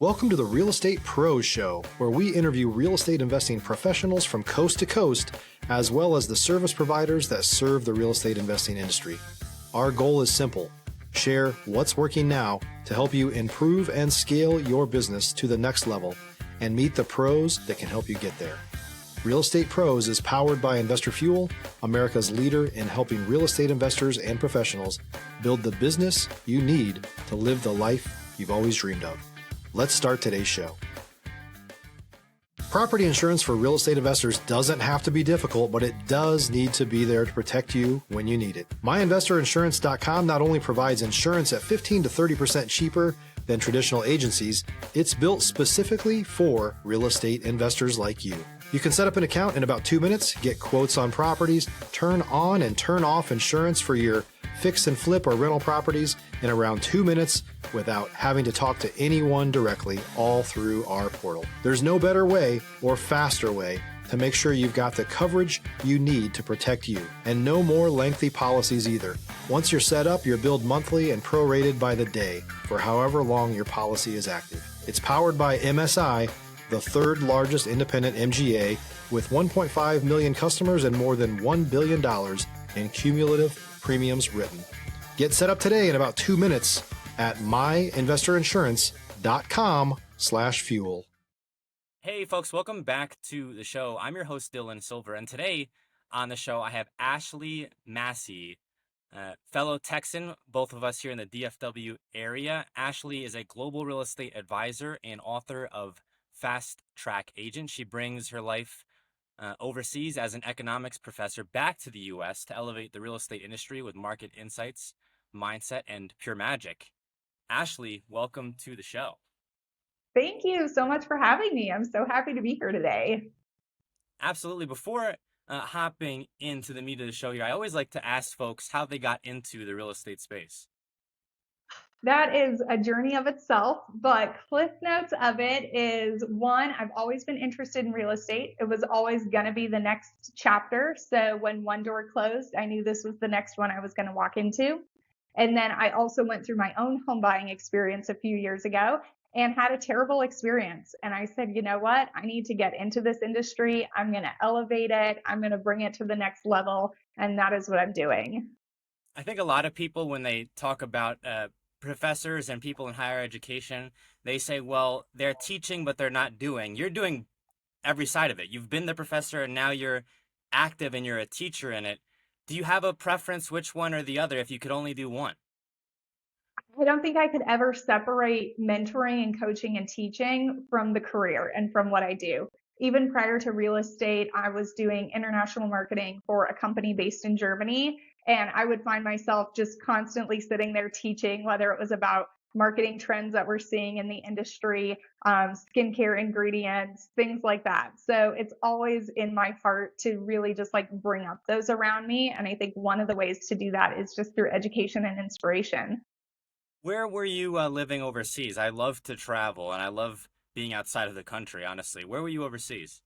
Welcome to the Real Estate Pros Show, where we interview real estate investing professionals from coast to coast, as well as the service providers that serve the real estate investing industry. Our goal is simple: share what's working now to help you improve and scale your business to the next level and meet the pros that can help you get there. Real Estate Pros is powered by Investor Fuel, America's leader in helping real estate investors and professionals build the business you need to live the life you've always dreamed of. Let's start today's show. Property insurance for real estate investors doesn't have to be difficult, but it does need to be there to protect you when you need it. MyInvestorInsurance.com not only provides insurance at 15 to 30% cheaper than traditional agencies, it's built specifically for real estate investors like you. You can set up an account in about 2 minutes, get quotes on properties, turn on and turn off insurance for your fix and flip or rental properties in around 2 minutes without having to talk to anyone directly, all through our portal. There's no better way or faster way to make sure you've got the coverage you need to protect you, and no more lengthy policies either. Once you're set up, you're billed monthly and prorated by the day for however long your policy is active. It's powered by MSI, the third largest independent MGA, with 1.5 million customers and more than $1 billion in cumulative premiums written. Get set up today in about 2 minutes at myinvestorinsurance.com/fuel. Hey folks, welcome back to the show. I'm your host, Dylan Silver, and today on the show I have Ashley Massey, fellow Texan, both of us here in the DFW area. Ashley is a global real estate advisor and author of Fast Track Agent. She brings her life overseas as an economics professor back to the U.S. to elevate the real estate industry with market insights, mindset, and pure magic. Ashley, welcome to the show. Thank you so much for having me. I'm so happy to be here today. Absolutely. Before hopping into the meat of the show here, I always like to ask folks how they got into the real estate space. That is a journey of itself, but cliff notes of it is, one, I've always been interested in real estate. It was always going to be the next chapter. So when one door closed, I knew this was the next one I was going to walk into. And then I also went through my own home buying experience a few years ago and had a terrible experience. And I said, you know what? I need to get into this industry. I'm going to elevate it. I'm going to bring it to the next level. And that is what I'm doing. I think a lot of people, when they talk about professors and people in higher education, they say, well, they're teaching, but they're not doing. You're doing every side of it. You've been the professor and now you're active and you're a teacher in it. Do you have a preference, which one or the other, if you could only do one? I don't think I could ever separate mentoring and coaching and teaching from the career and from what I do. Even prior to real estate, I was doing international marketing for a company based in Germany. And I would find myself just constantly sitting there teaching, whether it was about marketing trends that we're seeing in the industry, skincare ingredients, things like that. So it's always in my heart to really just like bring up those around me. And I think one of the ways to do that is just through education and inspiration. Where were you living overseas? I love to travel and I love being outside of the country, honestly. Where were you overseas?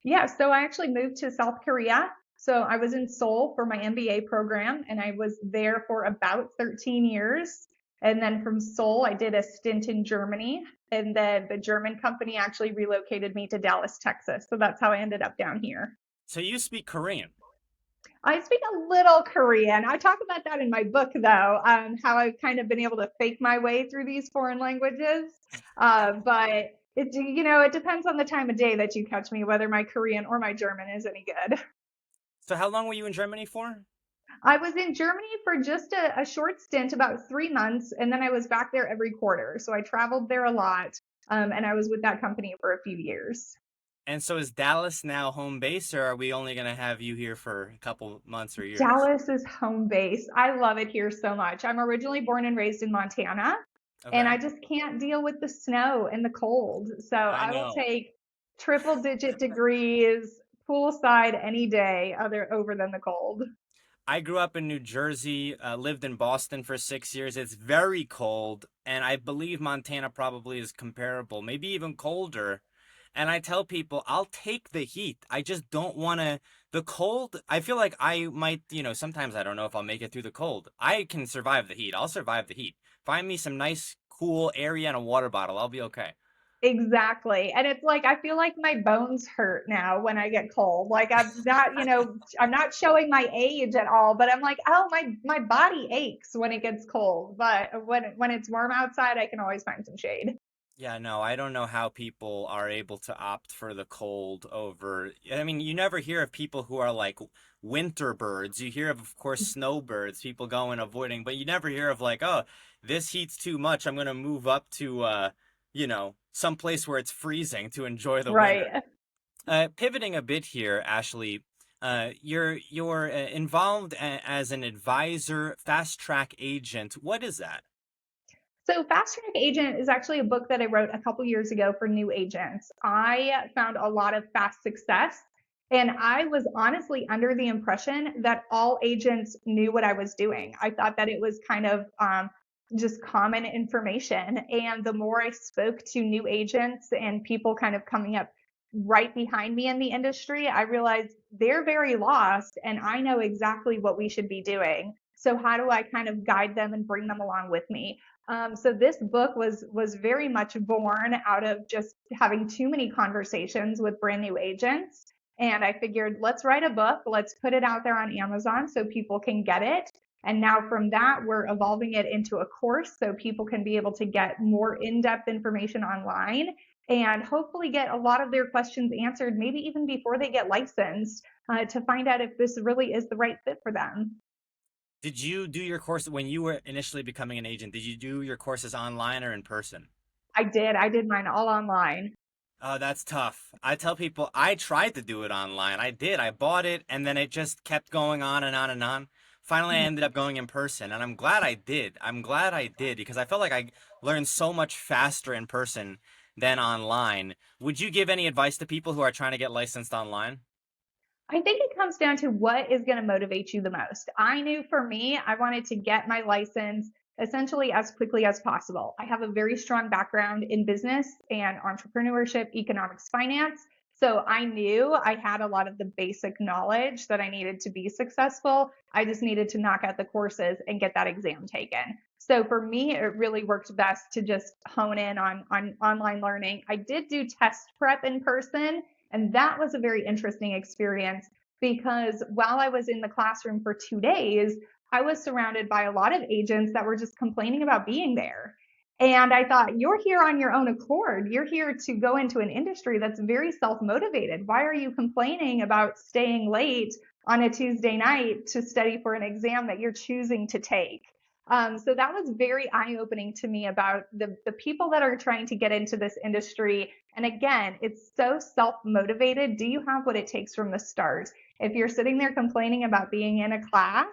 Yeah, so I actually moved to South Korea. So I was in Seoul for my MBA program, and I was there for about 13 years. And then from Seoul, I did a stint in Germany. And then the German company actually relocated me to Dallas, Texas. So that's how I ended up down here. So you speak Korean? I speak a little Korean. I talk about that in my book, though, how I've kind of been able to fake my way through these foreign languages. But it depends on the time of day that you catch me, whether my Korean or my German is any good. So how long were you in Germany for? I was in Germany for just a short stint, about 3 months, and then I was back there every quarter. So I traveled there a lot, and I was with that company for a few years. And so is Dallas now home base, or are we only going to have you here for a couple months or years? Dallas is home base. I love it here so much. I'm originally born and raised in Montana, and I just can't deal with the snow and the cold. So I will take triple-digit degrees, poolside any day over than the cold. I grew up in New Jersey, lived in Boston for 6 years. It's very cold, and I believe Montana probably is comparable, maybe even colder. And I tell people, I'll take the heat. I just don't want to, the cold, I feel like I might, sometimes I don't know if I'll make it through the cold. I can survive the heat. I'll survive the heat. Find me some nice, cool area and a water bottle. I'll be okay. Exactly. And it's like, I feel like my bones hurt now when I get cold. Like I'm not, I'm not showing my age at all, but I'm like, oh, my body aches when it gets cold. But when it's warm outside, I can always find some shade. Yeah, no, I don't know how people are able to opt for the cold over. I mean, you never hear of people who are like winter birds. You hear of course, snowbirds, people going avoiding, but you never hear of like, oh, this heat's too much. I'm gonna move up to, some place where it's freezing to enjoy the winter. Right. Pivoting a bit here, Ashley, you're involved as an advisor, fast track agent. What is that? So, Fast Track Agent is actually a book that I wrote a couple years ago for new agents. I found a lot of fast success, and I was honestly under the impression that all agents knew what I was doing. I thought that it was kind of just common information. And the more I spoke to new agents and people kind of coming up right behind me in the industry, I realized they're very lost, and I know exactly what we should be doing. So, how do I kind of guide them and bring them along with me? So this book was very much born out of just having too many conversations with brand new agents. And I figured, let's write a book, let's put it out there on Amazon so people can get it. And now from that, we're evolving it into a course so people can be able to get more in-depth information online and hopefully get a lot of their questions answered, maybe even before they get licensed, to find out if this really is the right fit for them. Did you do your course when you were initially becoming an agent? Did you do your courses online or in person? I did. I did mine all online. Oh, that's tough. I tell people I tried to do it online. I did. I bought it and then it just kept going on and on and on. Finally, I ended up going in person and I'm glad I did. I'm glad I did because I felt like I learned so much faster in person than online. Would you give any advice to people who are trying to get licensed online? I think it comes down to what is going to motivate you the most. I knew for me, I wanted to get my license essentially as quickly as possible. I have a very strong background in business and entrepreneurship, economics, finance. So I knew I had a lot of the basic knowledge that I needed to be successful. I just needed to knock out the courses and get that exam taken. So for me, it really worked best to just hone in on online learning. I did do test prep in person, and that was a very interesting experience because while I was in the classroom for 2 days, I was surrounded by a lot of agents that were just complaining about being there. And I thought, you're here on your own accord. You're here to go into an industry that's very self motivated. Why are you complaining about staying late on a Tuesday night to study for an exam that you're choosing to take? So that was very eye opening to me about the people that are trying to get into this industry. And again, it's so self motivated. Do you have what it takes from the start? If you're sitting there complaining about being in a class,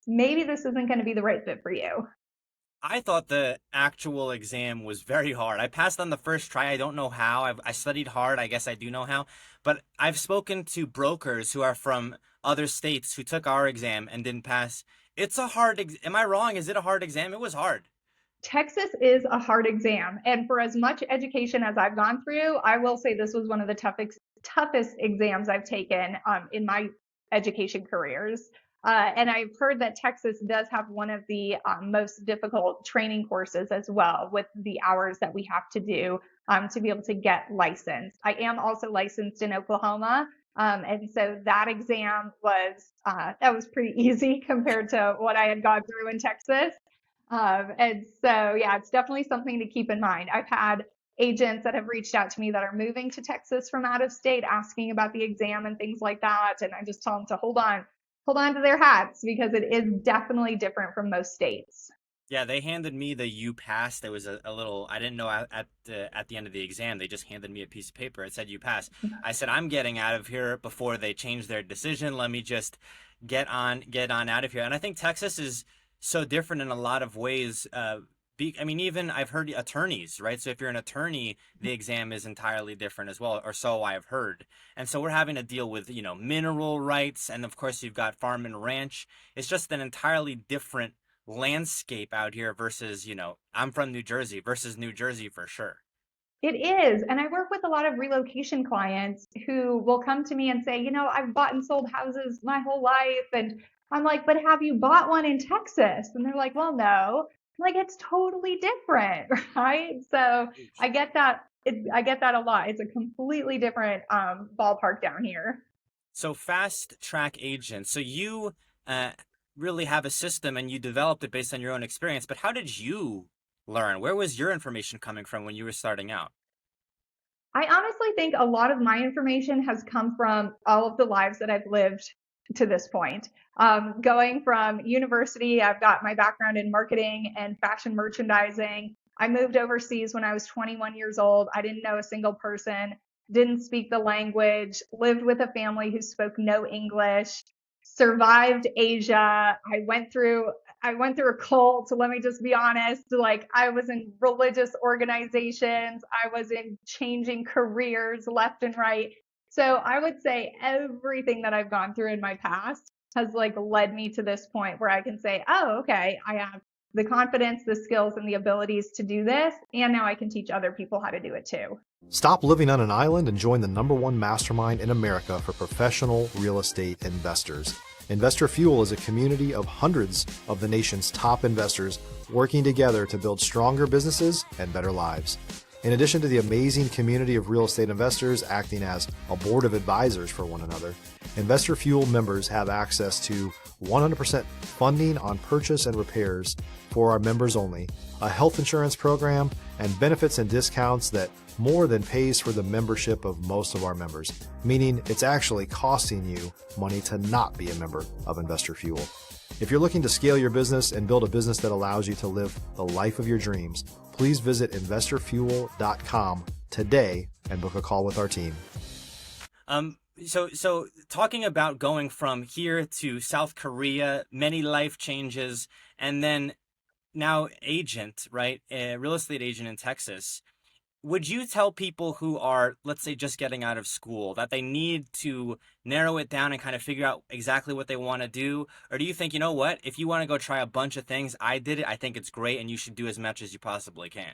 maybe this isn't going to be the right fit for you. I thought the actual exam was very hard. I passed on the first try. I don't know how. I studied hard. I guess I do know how. But I've spoken to brokers who are from other states who took our exam and didn't pass. It's a hard am I wrong? Is it a hard exam? It was hard. Texas is a hard exam. And for as much education as I've gone through, I will say this was one of the toughest exams I've taken in my education careers. And I've heard that Texas does have one of the most difficult training courses as well, with the hours that we have to do to be able to get licensed. I am also licensed in Oklahoma. And so that exam was pretty easy compared to what I had gone through in Texas. And so, yeah, it's definitely something to keep in mind. I've had agents that have reached out to me that are moving to Texas from out of state asking about the exam and things like that. And I just tell them to hold on to their hats because it is definitely different from most states. Yeah, they handed me the you passed. There was a little I didn't know at the end of the exam. They just handed me a piece of paper. It said you passed. I said I'm getting out of here before they change their decision. Let me just get on out of here. And I think Texas is so different in a lot of ways. I mean, even I've heard attorneys, right? So if you're an attorney, the exam is entirely different as well, or so I've heard. And so we're having to deal with, mineral rights. And of course, you've got farm and ranch. It's just an entirely different landscape out here versus, I'm from New Jersey versus New Jersey for sure. It is. And I work with a lot of relocation clients who will come to me and say, I've bought and sold houses my whole life. And I'm like, but have you bought one in Texas? And they're like, well, no. I'm like, it's totally different, right? So I get that I get that a lot. It's a completely different ballpark down here. So fast track agent. So you uh, really have a system and you developed it based on your own experience. But how did you learn? Where was your information coming from when you were starting out? I honestly think a lot of my information has come from all of the lives that I've lived to this point. Going from university, I've got my background in marketing and fashion merchandising. I moved overseas when I was 21 years old. I didn't know a single person, didn't speak the language, lived with a family who spoke no English, survived Asia. I went through a cult. Let me just be honest. Like, I was in religious organizations. I was in changing careers left and right. So I would say everything that I've gone through in my past has like led me to this point where I can say, oh, okay, I have the confidence, the skills, and the abilities to do this. And now I can teach other people how to do it too. Stop living on an island and join the #1 mastermind in America for professional real estate investors. Investor Fuel is a community of hundreds of the nation's top investors working together to build stronger businesses and better lives. In addition to the amazing community of real estate investors acting as a board of advisors for one another, Investor Fuel members have access to 100% funding on purchase and repairs for our members only, a health insurance program, and benefits and discounts that more than pays for the membership of most of our members, meaning it's actually costing you money to not be a member of Investor Fuel. If you're looking to scale your business and build a business that allows you to live the life of your dreams, please visit investorfuel.com today and book a call with our team. So talking about going from here to South Korea, many life changes, and then now agent, right? A real estate agent in Texas. Would you tell people who are, let's say, just getting out of school that they need to narrow it down and kind of figure out exactly what they want to do? Or do you think, you know what, if you want to go try a bunch of things, I did it, I think it's great, and you should do as much as you possibly can?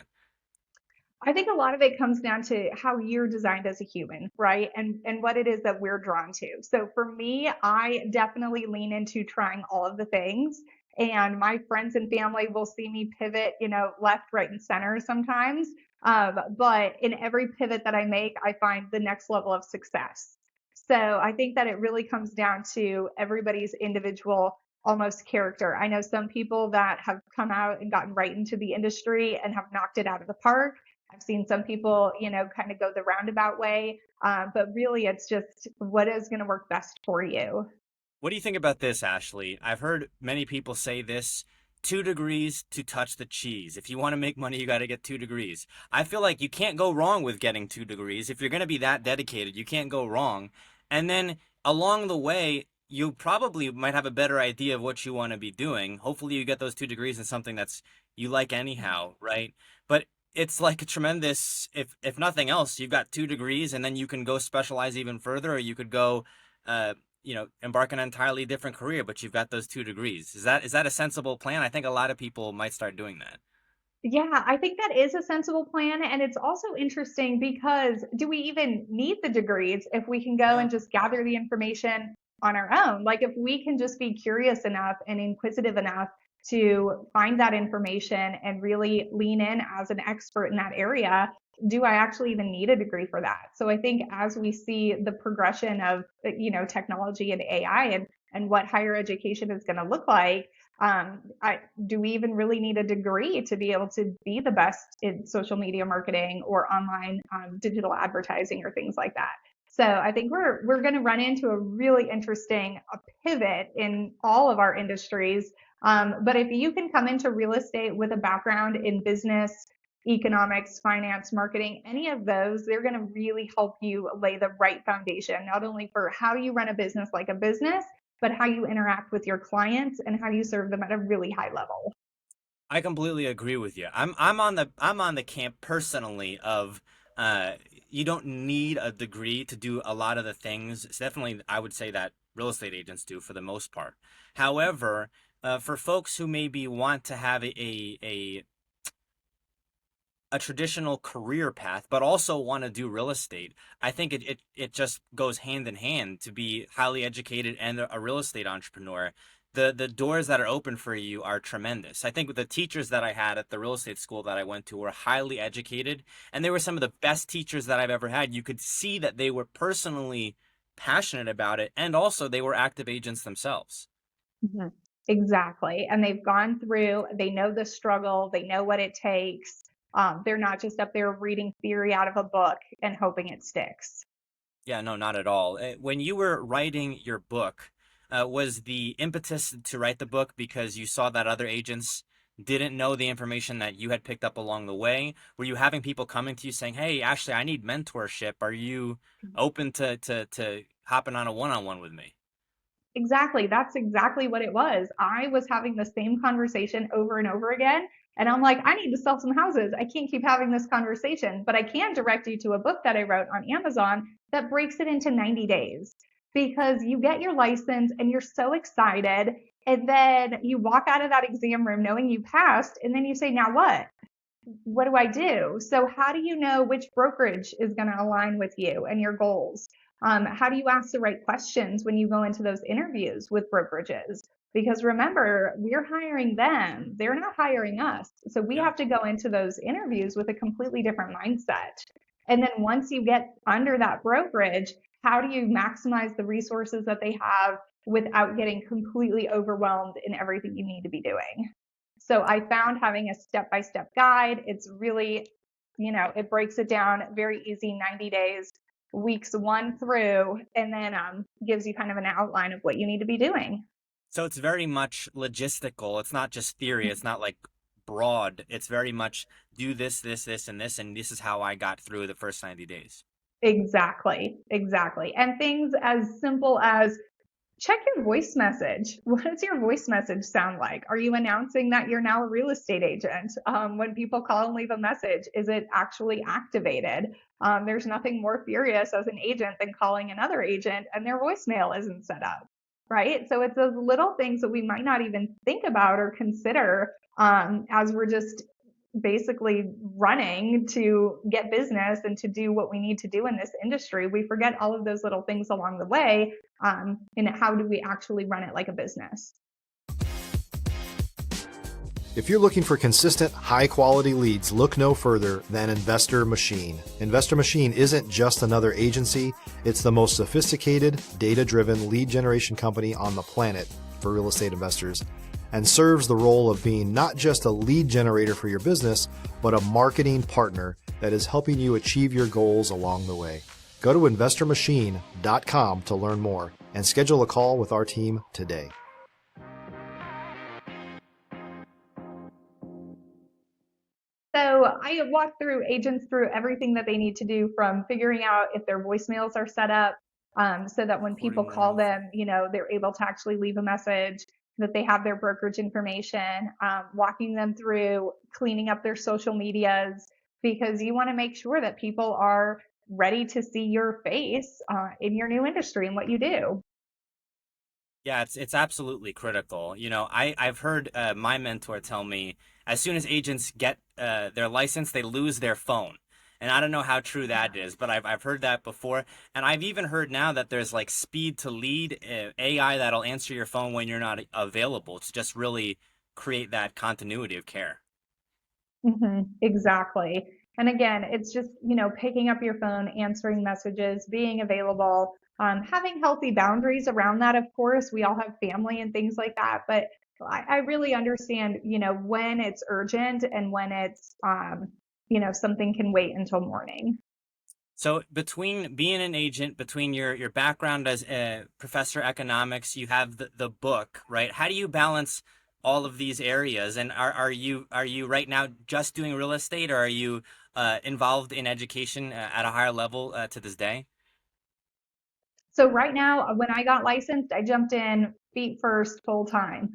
I think a lot of it comes down to how you're designed as a human, right? And what it is that we're drawn to. So for me, I definitely lean into trying all of the things. And my friends and family will see me pivot, left, right, and center sometimes. But in every pivot that I make, I find the next level of success. So I think that it really comes down to everybody's individual almost character. I know some people that have come out and gotten right into the industry and have knocked it out of the park. I've seen some people, kind of go the roundabout way. But really, it's just what is going to work best for you. What do you think about this, Ashley? I've heard many people say this: 2 degrees to touch the cheese. If you want to make money, you got to get 2 degrees. I feel like you can't go wrong with getting 2 degrees. If you're going to be that dedicated, you can't go wrong. And then along the way, you probably might have a better idea of what you want to be doing. Hopefully, you get those 2 degrees in something that's you like anyhow, right? But it's like a tremendous, if nothing else, you've got 2 degrees, and then you can go specialize even further, or you could go, embark on an entirely different career, but you've got those 2 degrees. Is that a sensible plan? I think a lot of people might start doing that. Yeah, I think that is a sensible plan. And it's also interesting because do we even need the degrees if we can go Yeah. and just gather the information on our own? Like, if we can just be curious enough and inquisitive enough to find that information and really lean in as an expert in that area, do I actually even need a degree for that? So I think as we see the progression of, technology and AI and what higher education is going to look like, do we even really need a degree to be able to be the best in social media marketing or online digital advertising or things like that? So I think we're going to run into a really interesting pivot in all of our industries. But if you can come into real estate with a background in business, economics, finance, marketing, any of those, they're going to really help you lay the right foundation, not only for how you run a business like a business, but how you interact with your clients and how you serve them at a really high level. I completely agree with you. I'm on the camp personally of you don't need a degree to do a lot of the things. It's definitely, I would say that real estate agents do for the most part. However, for folks who maybe want to have a traditional career path, but also want to do real estate, I think it just goes hand in hand to be highly educated and a real estate entrepreneur. the doors that are open for you are tremendous. I think the teachers that I had at the real estate school that I went to were highly educated, and they were some of the best teachers that I've ever had. You could see that they were personally passionate about it, and also they were active agents themselves. Mhm. Exactly. And they've gone through, they know the struggle, they know what it takes. They're not just up there reading theory out of a book and hoping it sticks. Yeah, no, not at all. When you were writing your book, was the impetus to write the book because you saw that other agents didn't know the information that you had picked up along the way? Were you having people coming to you saying, "Hey, Ashley, I need mentorship. Are you open to hopping on a one-on-one with me?" Exactly. That's exactly what it was. I was having the same conversation over and over again. And I'm like, I need to sell some houses. I can't keep having this conversation, but I can direct you to a book that I wrote on Amazon that breaks it into 90 days because you get your license and you're so excited. And then you walk out of that exam room knowing you passed. And then you say, now what? What do I do? So how do you know which brokerage is going to align with you and your goals? How do you ask the right questions when you go into those interviews with brokerages? Because remember, we're hiring them. They're not hiring us. So we Yeah. have to go into those interviews with a completely different mindset. And then once you get under that brokerage, how do you maximize the resources that they have without getting completely overwhelmed in everything you need to be doing? So I found having a step-by-step guide, it's really, it breaks it down very easy, 90 days, weeks 1 through, and then gives you kind of an outline of what you need to be doing. So it's very much logistical. It's not just theory. It's not like broad. It's very much do this, this, this, and this, and this is how I got through the first 90 days. Exactly, exactly. And things as simple as check your voice message. What does your voice message sound like? Are you announcing that you're now a real estate agent? When people call and leave a message, is it actually activated? There's nothing more furious as an agent than calling another agent and their voicemail isn't set up, right? So it's those little things that we might not even think about or consider as we're just basically running to get business and to do what we need to do in this industry. We forget all of those little things along the way. And how do we actually run it like a business? If you're looking for consistent, high-quality leads, look no further than Investor Machine. Investor Machine isn't just another agency, it's the most sophisticated, data-driven lead generation company on the planet for real estate investors, and serves the role of being not just a lead generator for your business, but a marketing partner that is helping you achieve your goals along the way. Go to investormachine.com to learn more and schedule a call with our team today. So I walk through agents through everything that they need to do from figuring out if their voicemails are set up so that when people call them, they're able to actually leave a message, that they have their brokerage information, walking them through cleaning up their social medias, because you want to make sure that people are ready to see your face in your new industry and what you do. Yeah, it's absolutely critical. I've heard my mentor tell me as soon as agents get their license, they lose their phone. And I don't know how true that is, but I've heard that before. And I've even heard now that there's like speed to lead AI that'll answer your phone when you're not available to just really create that continuity of care. Exactly. And again, it's just, picking up your phone, answering messages, being available, having healthy boundaries around that. Of course, we all have family and things like that, but I really understand, when it's urgent and when it's, something can wait until morning. So between being an agent, between your background as a professor of economics, you have the book, right? How do you balance all of these areas? And are you right now just doing real estate, or are you involved in education at a higher level to this day? So right now, when I got licensed, I jumped in feet first full time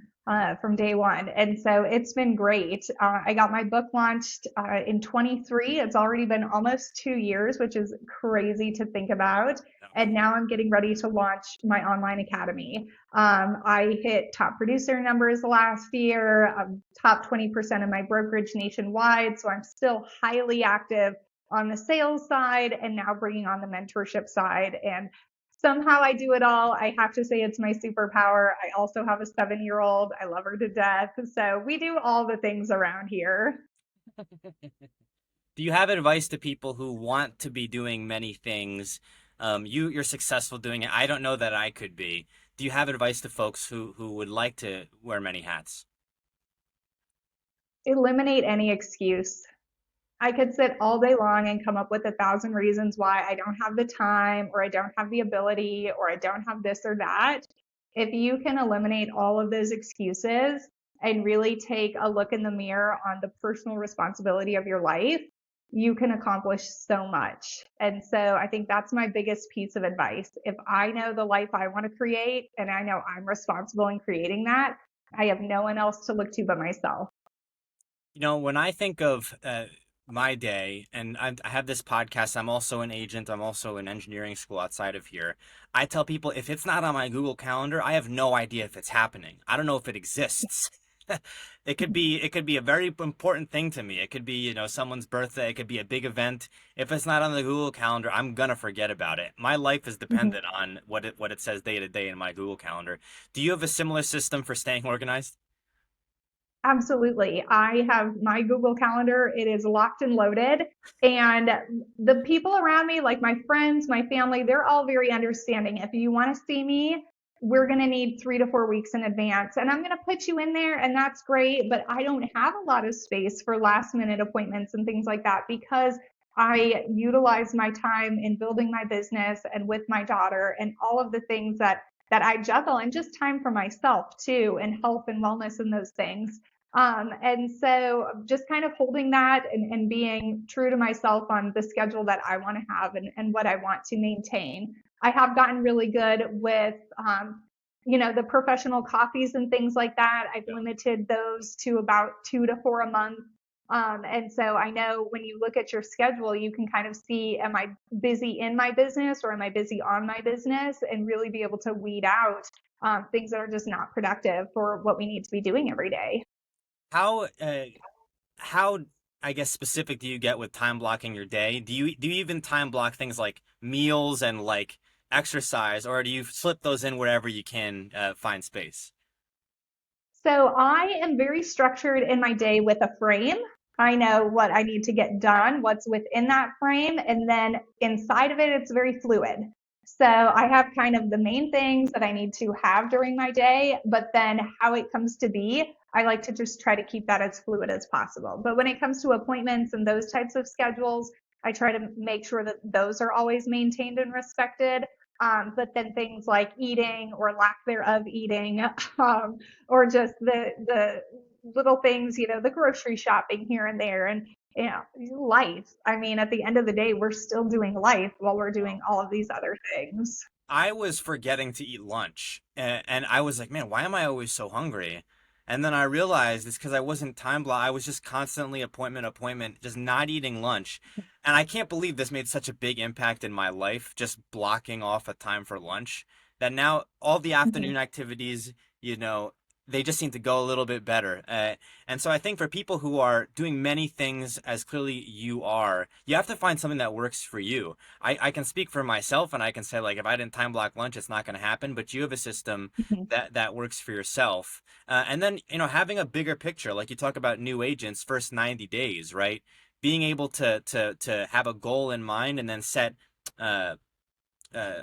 from day one. And so it's been great. I got my book launched in 23. It's already been almost 2 years, which is crazy to think about. And now I'm getting ready to launch my online academy. I hit top producer numbers last year, top 20% of my brokerage nationwide. So I'm still highly active on the sales side and now bringing on the mentorship side. And Somehow I do it all. I have to say it's my superpower. I also have a 7-year-old. I love her to death. So we do all the things around here. Do you have advice to people who want to be doing many things? You're successful doing it. I don't know that I could be. Do you have advice to folks who would like to wear many hats? Eliminate any excuse. I could sit all day long and come up with 1,000 reasons why I don't have the time, or I don't have the ability, or I don't have this or that. If you can eliminate all of those excuses and really take a look in the mirror on the personal responsibility of your life, you can accomplish so much. And so I think that's my biggest piece of advice. If I know the life I want to create and I know I'm responsible in creating that, I have no one else to look to but myself. When I think of my day, and I have this podcast, I'm also an agent, I'm also in engineering school outside of here. I tell people if it's not on my Google Calendar, I have no idea if it's happening. I don't know if it exists. It could be a very important thing to me. It could be, someone's birthday, it could be a big event. If it's not on the Google Calendar, I'm gonna forget about it. My life is Mhm. dependent on what it says day to day in my Google Calendar. Do you have a similar system for staying organized? Absolutely. I have my Google Calendar. It is locked and loaded. And the people around me, like my friends, my family, they're all very understanding. If you want to see me, we're going to need 3 to 4 weeks in advance. And I'm going to put you in there, and that's great. But I don't have a lot of space for last minute appointments and things like that because I utilize my time in building my business and with my daughter and all of the things that I juggle, and just time for myself too, and health and wellness and those things. And so just kind of holding that and being true to myself on the schedule that I want to have and what I want to maintain. I have gotten really good with, the professional coffees and things like that. I've limited those to about 2 to 4 a month. And so I know when you look at your schedule, you can kind of see, am I busy in my business or am I busy on my business, and really be able to weed out things that are just not productive for what we need to be doing every day. How I guess specific do you get with time blocking your day? Do you even time block things like meals and like exercise, or do you slip those in wherever you can find space? So I am very structured in my day with a frame. I know what I need to get done, what's within that frame, and then inside of it, it's very fluid. So I have kind of the main things that I need to have during my day, but then how it comes to be, I like to just try to keep that as fluid as possible. But when it comes to appointments and those types of schedules, I try to make sure that those are always maintained and respected. But then things like eating or lack thereof eating, um, or just the little things, the grocery shopping here and there, and life. I mean, at the end of the day, we're still doing life while we're doing all of these other things. I was forgetting to eat lunch, and I was like, man, why am I always so hungry? And then I realized it's because I wasn't time block. I was just constantly appointment, just not eating lunch. And I can't believe this made such a big impact in my life, just blocking off a time for lunch, that now all the Mhm. afternoon activities, they just seem to go a little bit better. And so I think for people who are doing many things as clearly you are, you have to find something that works for you. I can speak for myself and I can say, like, if I didn't time block lunch, it's not going to happen. But you have a system Mhm. that works for yourself. And then, having a bigger picture, like you talk about new agents, first 90 days, right? Being able to have a goal in mind and then set uh,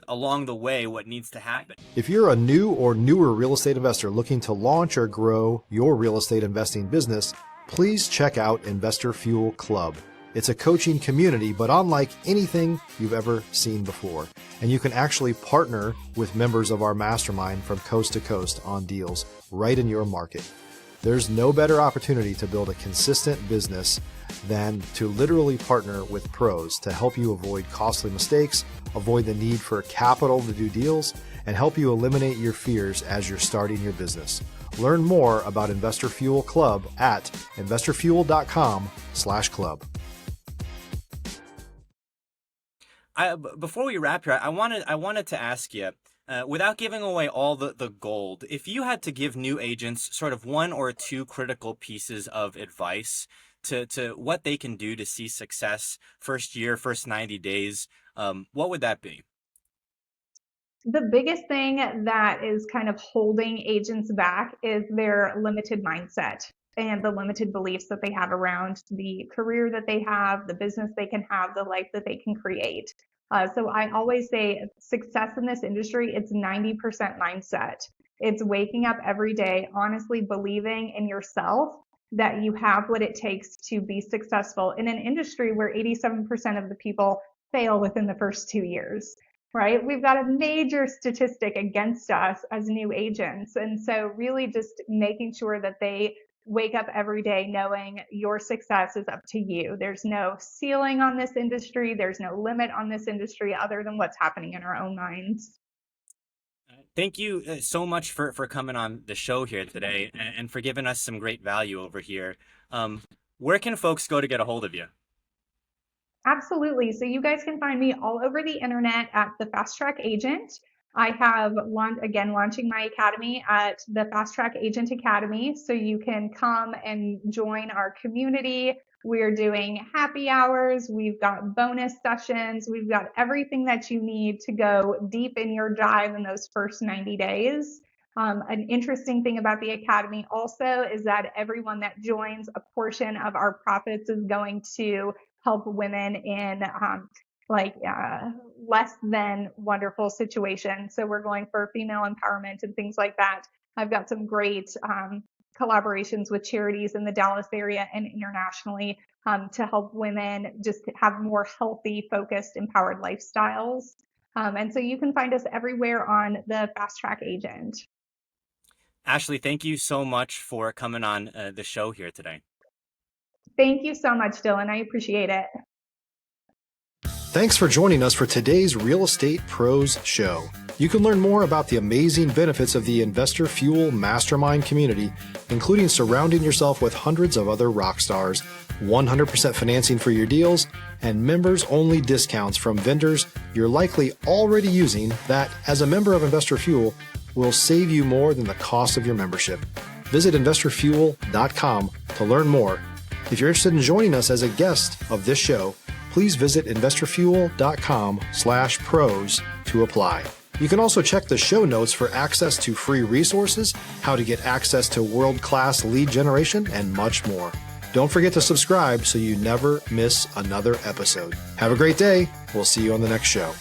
along the way what needs to happen. If you're a new or newer real estate investor looking to launch or grow your real estate investing business, please check out Investor Fuel Club. It's a coaching community, but unlike anything you've ever seen before. And you can actually partner with members of our mastermind from coast to coast on deals right in your market. There's no better opportunity to build a consistent business than to literally partner with pros to help you avoid costly mistakes, avoid the need for capital to do deals, and help you eliminate your fears as you're starting your business. Learn more about Investor Fuel Club at investorfuel.com/club. Before we wrap here, I wanted to ask you, without giving away all the gold, if you had to give new agents sort of one or two critical pieces of advice to what they can do to see success first year, first 90 days, what would that be? The biggest thing that is kind of holding agents back is their limited mindset and the limited beliefs that they have around the career that they have, the business they can have, the life that they can create. So I always say success in this industry, it's 90% mindset. It's waking up every day, honestly believing in yourself that you have what it takes to be successful in an industry where 87% of the people fail within the first 2 years. Right? We've got a major statistic against us as new agents. And so really just making sure that they wake up every day knowing your success is up to you. There's no ceiling on this industry. There's no limit on this industry other than what's happening in our own minds. Thank you so much for coming on the show here today and for giving us some great value over here. Where can folks go to get a hold of you? Absolutely. So you guys can find me all over the internet at the Fast Track Agent. I have launching my academy at the Fast Track Agent Academy. So you can come and join our community. We're doing happy hours. We've got bonus sessions. We've got everything that you need to go deep in your dive in those first 90 days. An interesting thing about the academy also is that everyone that joins, a portion of our profits is going to help women in less than wonderful situations. So we're going for female empowerment and things like that. I've got some great collaborations with charities in the Dallas area and internationally to help women just have more healthy, focused, empowered lifestyles. And so you can find us everywhere on the Fast Track Agent. Ashley, thank you so much for coming on the show here today. Thank you so much, Dylan. I appreciate it. Thanks for joining us for today's Real Estate Pros Show. You can learn more about the amazing benefits of the Investor Fuel Mastermind community, including surrounding yourself with hundreds of other rock stars, 100% financing for your deals, and members-only discounts from vendors you're likely already using that, as a member of Investor Fuel, will save you more than the cost of your membership. Visit investorfuel.com to learn more. If you're interested in joining us as a guest of this show, please visit investorfuel.com/pros to apply. You can also check the show notes for access to free resources, how to get access to world-class lead generation, and much more. Don't forget to subscribe so you never miss another episode. Have a great day. We'll see you on the next show.